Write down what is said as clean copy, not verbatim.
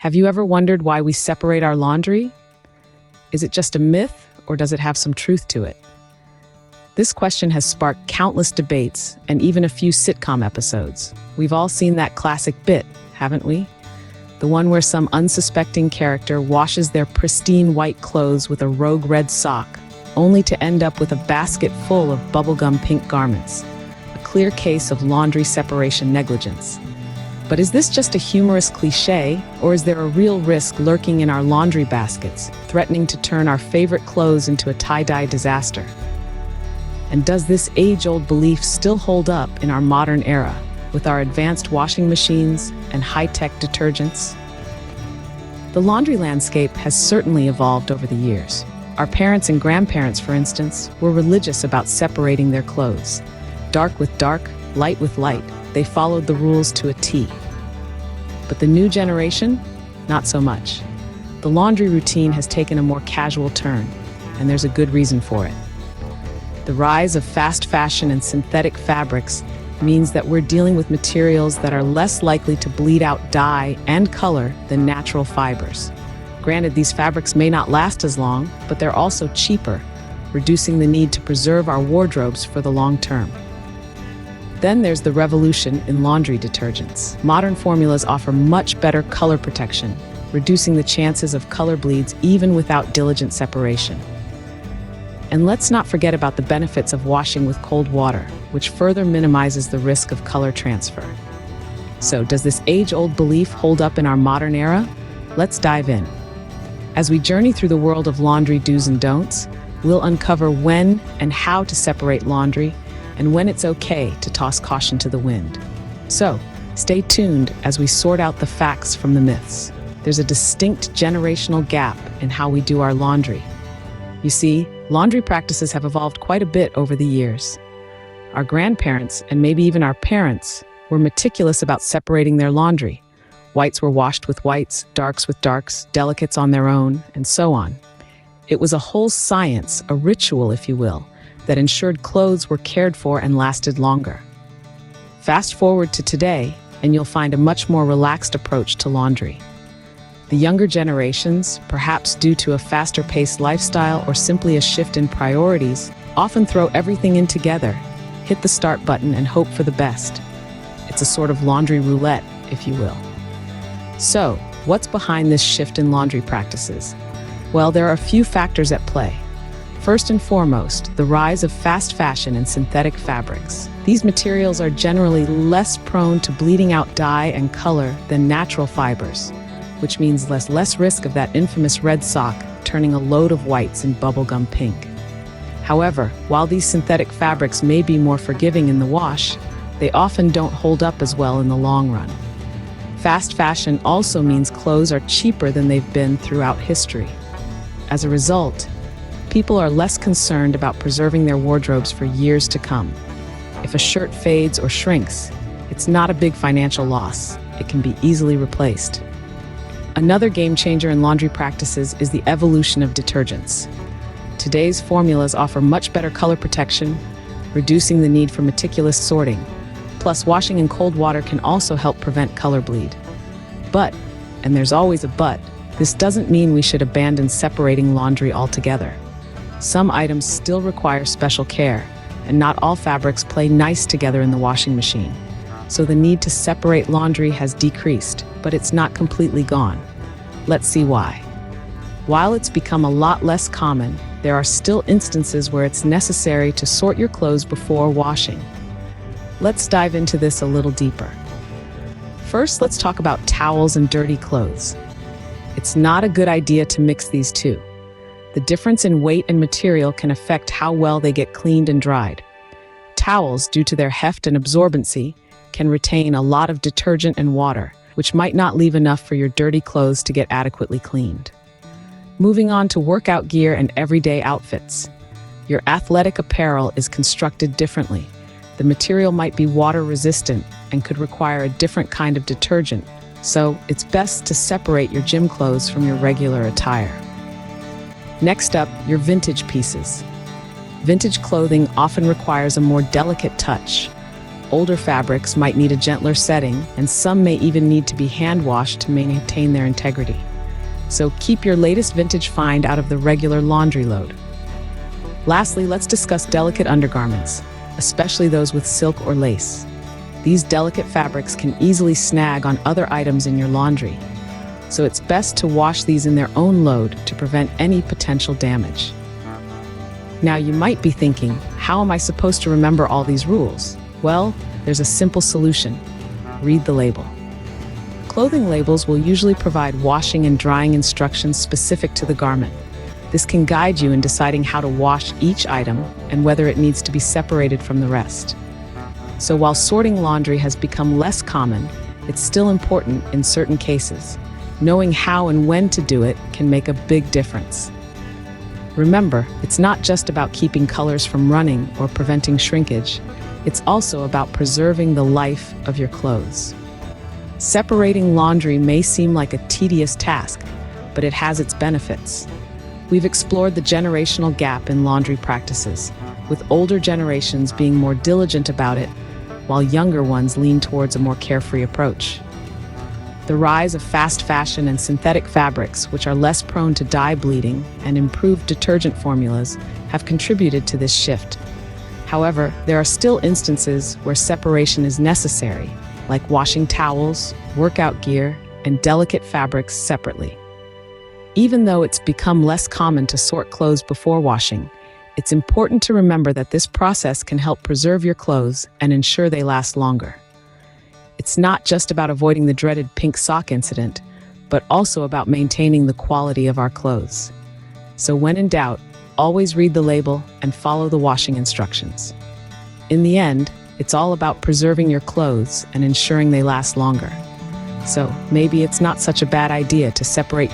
Have you ever wondered why we separate our laundry? Is it just a myth, or does it have some truth to it? This question has sparked countless debates and even a few sitcom episodes. We've all seen that classic bit, haven't we? The one where some unsuspecting character washes their pristine white clothes with a rogue red sock, only to end up with a basket full of bubblegum pink garments. A clear case of laundry separation negligence. But is this just a humorous cliche, or is there a real risk lurking in our laundry baskets, threatening to turn our favorite clothes into a tie-dye disaster? And does this age-old belief still hold up in our modern era, with our advanced washing machines and high-tech detergents? The laundry landscape has certainly evolved over the years. Our parents and grandparents, for instance, were religious about separating their clothes. Dark with dark, light with light. They followed the rules to a T. But the new generation? Not so much. The laundry routine has taken a more casual turn, and there's a good reason for it. The rise of fast fashion and synthetic fabrics means that we're dealing with materials that are less likely to bleed out dye and color than natural fibers. Granted, these fabrics may not last as long, but they're also cheaper, reducing the need to preserve our wardrobes for the long term. Then there's the revolution in laundry detergents. Modern formulas offer much better color protection, reducing the chances of color bleeds even without diligent separation. And let's not forget about the benefits of washing with cold water, which further minimizes the risk of color transfer. So, does this age-old belief hold up in our modern era? Let's dive in. As we journey through the world of laundry do's and don'ts, we'll uncover when and how to separate laundry, and when it's okay to toss caution to the wind. So, stay tuned as we sort out the facts from the myths. There's a distinct generational gap in how we do our laundry. You see, laundry practices have evolved quite a bit over the years. Our grandparents, and maybe even our parents, were meticulous about separating their laundry. Whites were washed with whites, darks with darks, delicates on their own, and so on. It was a whole science, a ritual, if you will, that ensured clothes were cared for and lasted longer. Fast forward to today, and you'll find a much more relaxed approach to laundry. The younger generations, perhaps due to a faster-paced lifestyle or simply a shift in priorities, often throw everything in together, hit the start button and hope for the best. It's a sort of laundry roulette, if you will. So, what's behind this shift in laundry practices? Well, there are a few factors at play. First and foremost, the rise of fast fashion and synthetic fabrics. These materials are generally less prone to bleeding out dye and color than natural fibers, which means less risk of that infamous red sock turning a load of whites in bubblegum pink. However, while these synthetic fabrics may be more forgiving in the wash, they often don't hold up as well in the long run. Fast fashion also means clothes are cheaper than they've been throughout history. As a result, people are less concerned about preserving their wardrobes for years to come. If a shirt fades or shrinks, it's not a big financial loss. It can be easily replaced. Another game changer in laundry practices is the evolution of detergents. Today's formulas offer much better color protection, reducing the need for meticulous sorting. Plus, washing in cold water can also help prevent color bleed. But, and there's always a but, this doesn't mean we should abandon separating laundry altogether. Some items still require special care, and not all fabrics play nice together in the washing machine. So the need to separate laundry has decreased, but it's not completely gone. Let's see why. While it's become a lot less common, there are still instances where it's necessary to sort your clothes before washing. Let's dive into this a little deeper. First, let's talk about towels and dirty clothes. It's not a good idea to mix these two. The difference in weight and material can affect how well they get cleaned and dried. Towels, due to their heft and absorbency, can retain a lot of detergent and water, which might not leave enough for your dirty clothes to get adequately cleaned. Moving on to workout gear and everyday outfits. Your athletic apparel is constructed differently. The material might be water-resistant and could require a different kind of detergent, so it's best to separate your gym clothes from your regular attire. Next up, your vintage pieces. Vintage clothing often requires a more delicate touch. Older fabrics might need a gentler setting, and some may even need to be hand-washed to maintain their integrity. So keep your latest vintage find out of the regular laundry load. Lastly, let's discuss delicate undergarments, especially those with silk or lace. These delicate fabrics can easily snag on other items in your laundry, so it's best to wash these in their own load to prevent any potential damage. Now you might be thinking, how am I supposed to remember all these rules? Well, there's a simple solution. Read the label. Clothing labels will usually provide washing and drying instructions specific to the garment. This can guide you in deciding how to wash each item and whether it needs to be separated from the rest. So while sorting laundry has become less common, it's still important in certain cases. Knowing how and when to do it can make a big difference. Remember, it's not just about keeping colors from running or preventing shrinkage. It's also about preserving the life of your clothes. Separating laundry may seem like a tedious task, but it has its benefits. We've explored the generational gap in laundry practices, with older generations being more diligent about it, while younger ones lean towards a more carefree approach. The rise of fast fashion and synthetic fabrics, which are less prone to dye bleeding, and improved detergent formulas have contributed to this shift. However, there are still instances where separation is necessary, like washing towels, workout gear, and delicate fabrics separately. Even though it's become less common to sort clothes before washing, it's important to remember that this process can help preserve your clothes and ensure they last longer. It's not just about avoiding the dreaded pink sock incident, but also about maintaining the quality of our clothes. So when in doubt, always read the label and follow the washing instructions. In the end, it's all about preserving your clothes and ensuring they last longer. So maybe it's not such a bad idea to separate